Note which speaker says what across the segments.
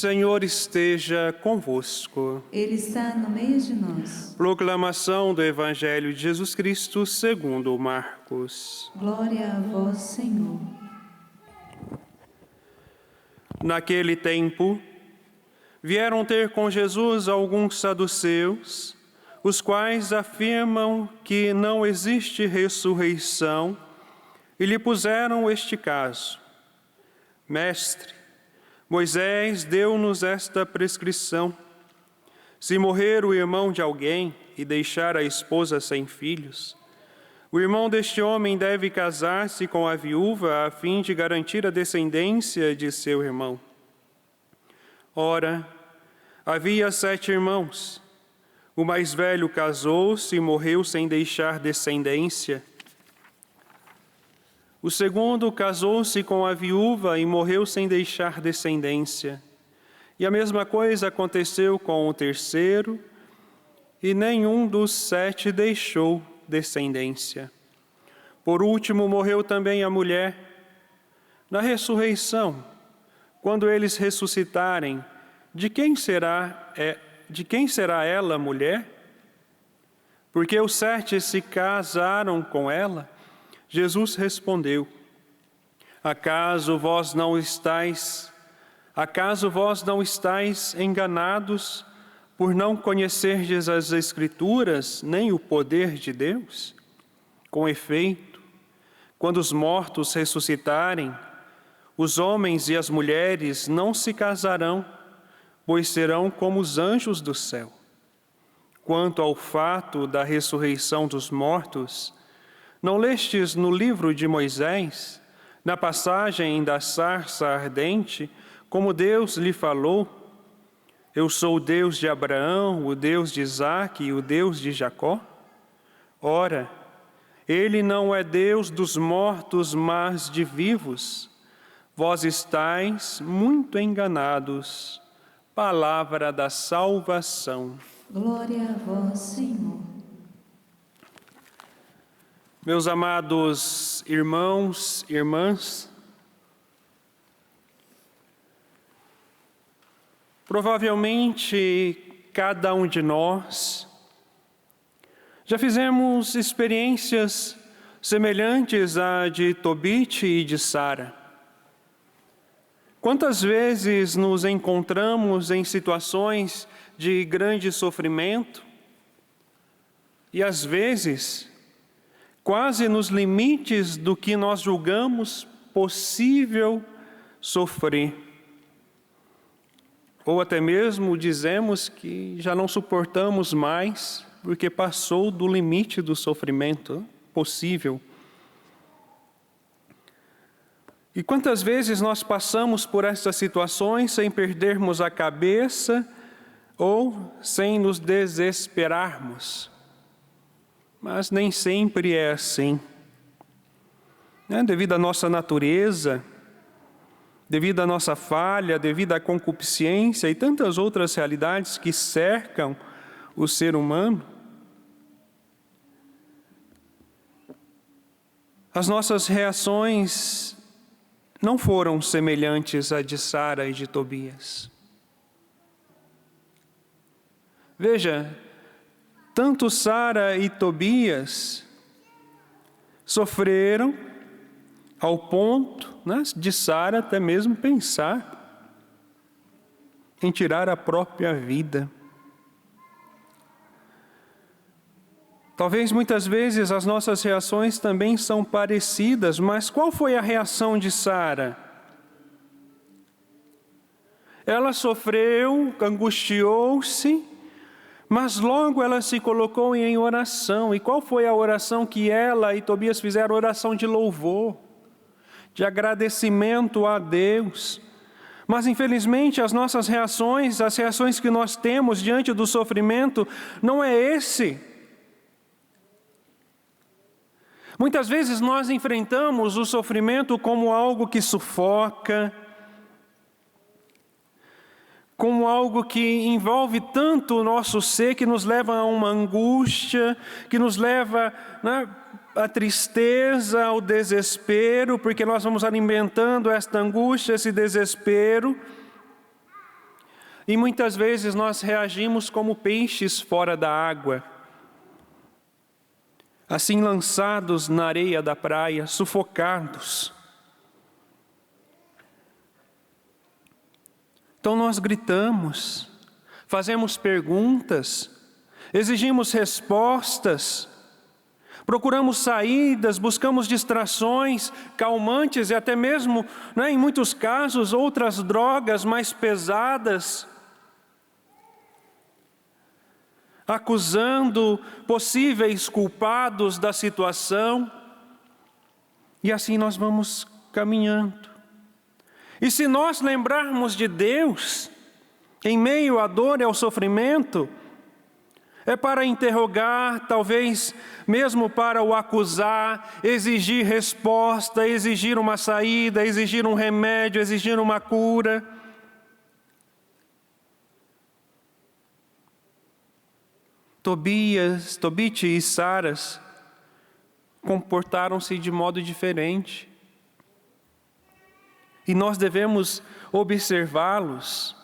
Speaker 1: Senhor esteja convosco.
Speaker 2: Ele está no meio de nós.
Speaker 1: Proclamação do Evangelho de Jesus Cristo segundo Marcos.
Speaker 2: Glória a vós, Senhor.
Speaker 1: Naquele tempo, vieram ter com Jesus alguns saduceus, os quais afirmam que não existe ressurreição, e lhe puseram este caso: Mestre, Moisés deu-nos esta prescrição: se morrer o irmão de alguém e deixar a esposa sem filhos, o irmão deste homem deve casar-se com a viúva a fim de garantir a descendência de seu irmão. Ora, havia 7 irmãos. O mais velho casou-se e morreu sem deixar descendência. O segundo casou-se com a viúva e morreu sem deixar descendência. E a mesma coisa aconteceu com o terceiro, e nenhum dos 7 deixou descendência. Por último, morreu também a mulher. Na ressurreição, quando eles ressuscitarem, de quem será ela mulher? Porque os 7 se casaram com ela. Jesus respondeu: Acaso vós não estáis enganados por não conhecerdes as Escrituras nem o poder de Deus? Com efeito, quando os mortos ressuscitarem, os homens e as mulheres não se casarão, pois serão como os anjos do céu. Quanto ao fato da ressurreição dos mortos, não lestes no livro de Moisés, na passagem da sarça ardente, como Deus lhe falou: Eu sou o Deus de Abraão, o Deus de Isaque e o Deus de Jacó? Ora, Ele não é Deus dos mortos, mas de vivos. Vós estáis muito enganados. Palavra da salvação.
Speaker 2: Glória a vós, Senhor.
Speaker 1: Meus amados irmãos, irmãs, provavelmente cada um de nós já fizemos experiências semelhantes à de Tobit e de Sara. Quantas vezes nos encontramos em situações de grande sofrimento e, às vezes, quase nos limites do que nós julgamos possível sofrer. Ou até mesmo dizemos que já não suportamos mais porque passou do limite do sofrimento possível. E quantas vezes nós passamos por essas situações sem perdermos a cabeça ou sem nos desesperarmos? Mas nem sempre é assim. Devido à nossa natureza, devido à nossa falha, devido à concupiscência e tantas outras realidades que cercam o ser humano, as nossas reações não foram semelhantes à de Sara e de Tobias. Veja, tanto Sara e Tobias sofreram ao ponto, de Sara até mesmo pensar em tirar a própria vida. Talvez muitas vezes as nossas reações também são parecidas, mas qual foi a reação de Sara? Ela sofreu, angustiou-se, mas logo ela se colocou em oração. E qual foi a oração que ela e Tobias fizeram? Oração de louvor, de agradecimento a Deus. Mas infelizmente as nossas reações, as reações que nós temos diante do sofrimento, não é esse. Muitas vezes nós enfrentamos o sofrimento como algo que sufoca, como algo que envolve tanto o nosso ser, que nos leva a uma angústia, que nos leva à tristeza, ao desespero, porque nós vamos alimentando esta angústia, esse desespero. E muitas vezes nós reagimos como peixes fora da água, assim lançados na areia da praia, sufocados. Então nós gritamos, fazemos perguntas, exigimos respostas, procuramos saídas, buscamos distrações, calmantes e até mesmo, em muitos casos, outras drogas mais pesadas, acusando possíveis culpados da situação, e assim nós vamos caminhando. E se nós lembrarmos de Deus, em meio à dor e ao sofrimento, é para interrogar, talvez mesmo para o acusar, exigir resposta, exigir uma saída, exigir um remédio, exigir uma cura. Tobit e Saras comportaram-se de modo diferente. E nós devemos observá-los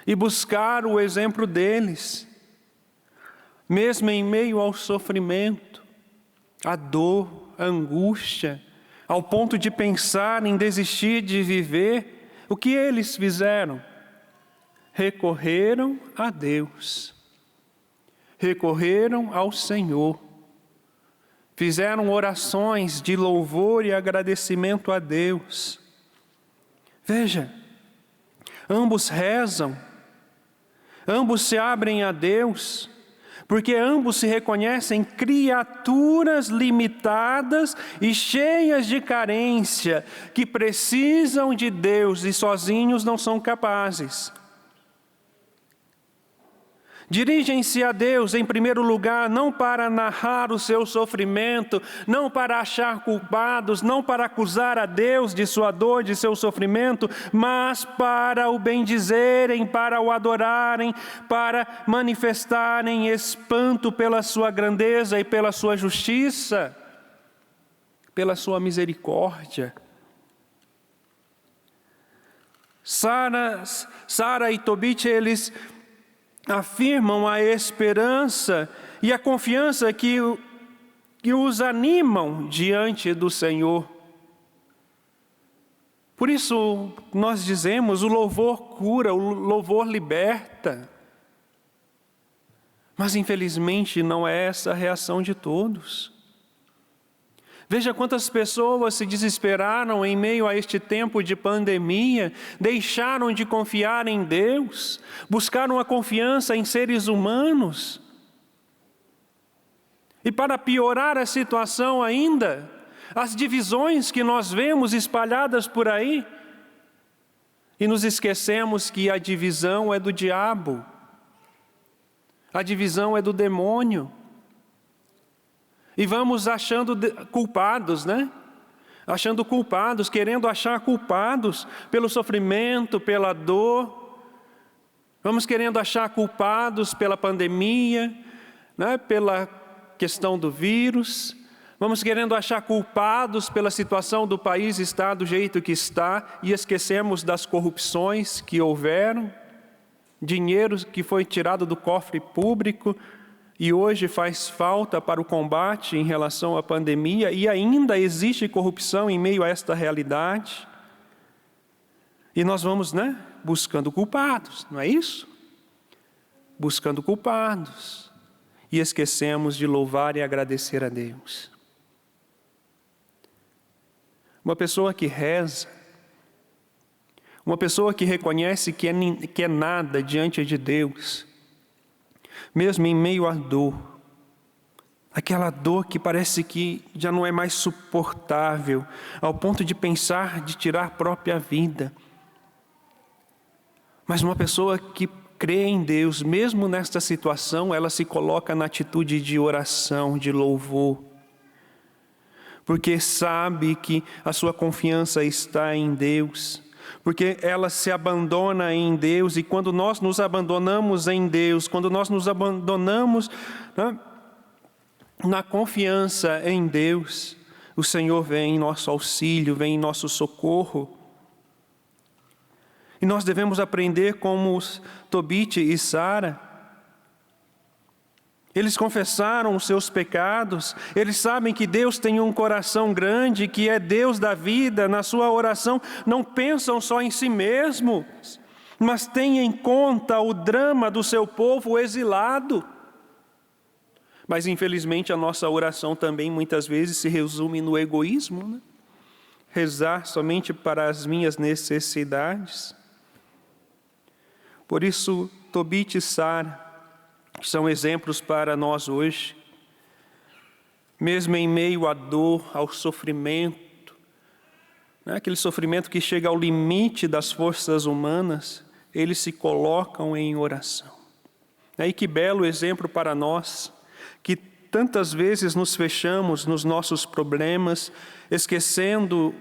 Speaker 1: e buscar o exemplo deles, mesmo em meio ao sofrimento, à dor, à angústia, ao ponto de pensar em desistir de viver. O que eles fizeram? Recorreram a Deus. Recorreram ao Senhor, fizeram orações de louvor e agradecimento a Deus. Veja, ambos rezam, ambos se abrem a Deus, porque ambos se reconhecem criaturas limitadas e cheias de carência, que precisam de Deus e sozinhos não são capazes. Dirigem-se a Deus, em primeiro lugar, não para narrar o seu sofrimento, não para achar culpados, não para acusar a Deus de sua dor, de seu sofrimento, mas para o bendizerem, para o adorarem, para manifestarem espanto pela sua grandeza e pela sua justiça, pela sua misericórdia. Sara e Tobit, eles afirmam a esperança e a confiança que os animam diante do Senhor. Por isso nós dizemos, o louvor cura, o louvor liberta. Mas infelizmente não é essa a reação de todos. Veja quantas pessoas se desesperaram em meio a este tempo de pandemia, deixaram de confiar em Deus, buscaram a confiança em seres humanos. E para piorar a situação ainda, as divisões que nós vemos espalhadas por aí, e nos esquecemos que a divisão é do diabo, a divisão é do demônio. E vamos achando culpados, Achando culpados, querendo achar culpados pelo sofrimento, pela dor. Vamos querendo achar culpados pela pandemia, pela questão do vírus. Vamos querendo achar culpados pela situação do país estar do jeito que está e esquecemos das corrupções que houveram, dinheiro que foi tirado do cofre público, e hoje faz falta para o combate em relação à pandemia, e ainda existe corrupção em meio a esta realidade. E nós vamos, buscando culpados, não é isso? Buscando culpados. E esquecemos de louvar e agradecer a Deus. Uma pessoa que reza, uma pessoa que reconhece que é nada diante de Deus, mesmo em meio à dor, aquela dor que parece que já não é mais suportável, ao ponto de pensar de tirar a própria vida. Mas uma pessoa que crê em Deus, mesmo nesta situação, ela se coloca na atitude de oração, de louvor, porque sabe que a sua confiança está em Deus, porque ela se abandona em Deus, e quando nós nos abandonamos em Deus, quando nós nos abandonamos na confiança em Deus, o Senhor vem em nosso auxílio, vem em nosso socorro. E nós devemos aprender como Tobit e Sara. Eles confessaram os seus pecados, eles sabem que Deus tem um coração grande, que é Deus da vida. Na sua oração não pensam só em si mesmos, mas têm em conta o drama do seu povo exilado. Mas infelizmente a nossa oração também muitas vezes se resume no egoísmo, né? Rezar somente para as minhas necessidades. Por isso, Tobit e Sara são exemplos para nós hoje. Mesmo em meio à dor, ao sofrimento, né? Aquele sofrimento que chega ao limite das forças humanas, eles se colocam em oração. E que belo exemplo para nós, que tantas vezes nos fechamos nos nossos problemas, esquecendo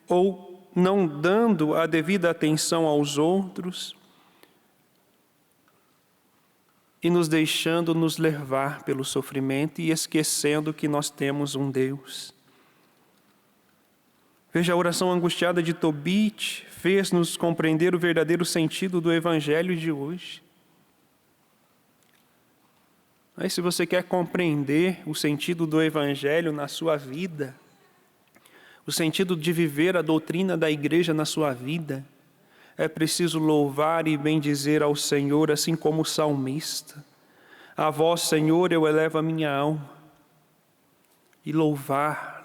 Speaker 1: ou não dando a devida atenção aos outros, e nos deixando nos levar pelo sofrimento e esquecendo que nós temos um Deus. Veja, a oração angustiada de Tobit fez-nos compreender o verdadeiro sentido do Evangelho de hoje. Mas se você quer compreender o sentido do Evangelho na sua vida, o sentido de viver a doutrina da igreja na sua vida, é preciso louvar e bendizer ao Senhor, assim como o salmista. A vós, Senhor, eu elevo a minha alma. E louvar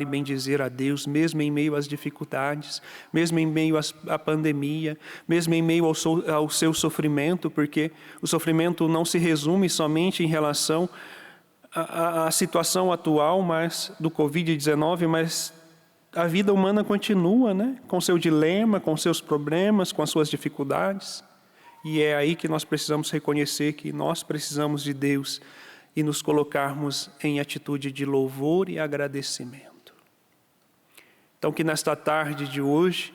Speaker 1: e bendizer a Deus, mesmo em meio às dificuldades, mesmo em meio à pandemia, mesmo em meio ao seu sofrimento, porque o sofrimento não se resume somente em relação à situação atual do Covid-19, mas a vida humana continua, né? Com seu dilema, com seus problemas, com as suas dificuldades. E é aí que nós precisamos reconhecer que nós precisamos de Deus e nos colocarmos em atitude de louvor e agradecimento. Então, que nesta tarde de hoje,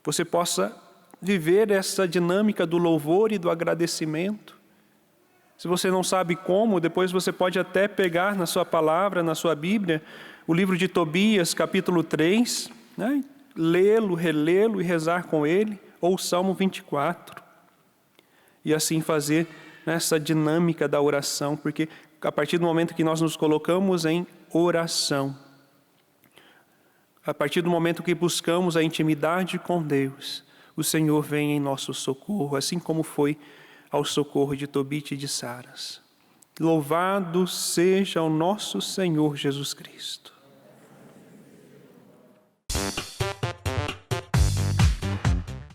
Speaker 1: você possa viver essa dinâmica do louvor e do agradecimento. Se você não sabe como, depois você pode até pegar na sua palavra, na sua Bíblia, o livro de Tobias, capítulo 3, né? Lê-lo, relê-lo e rezar com ele, ou o Salmo 24. E assim fazer essa dinâmica da oração, porque a partir do momento que nós nos colocamos em oração, a partir do momento que buscamos a intimidade com Deus, o Senhor vem em nosso socorro, assim como foi ao socorro de Tobit e de Saras. Louvado seja o nosso Senhor Jesus Cristo.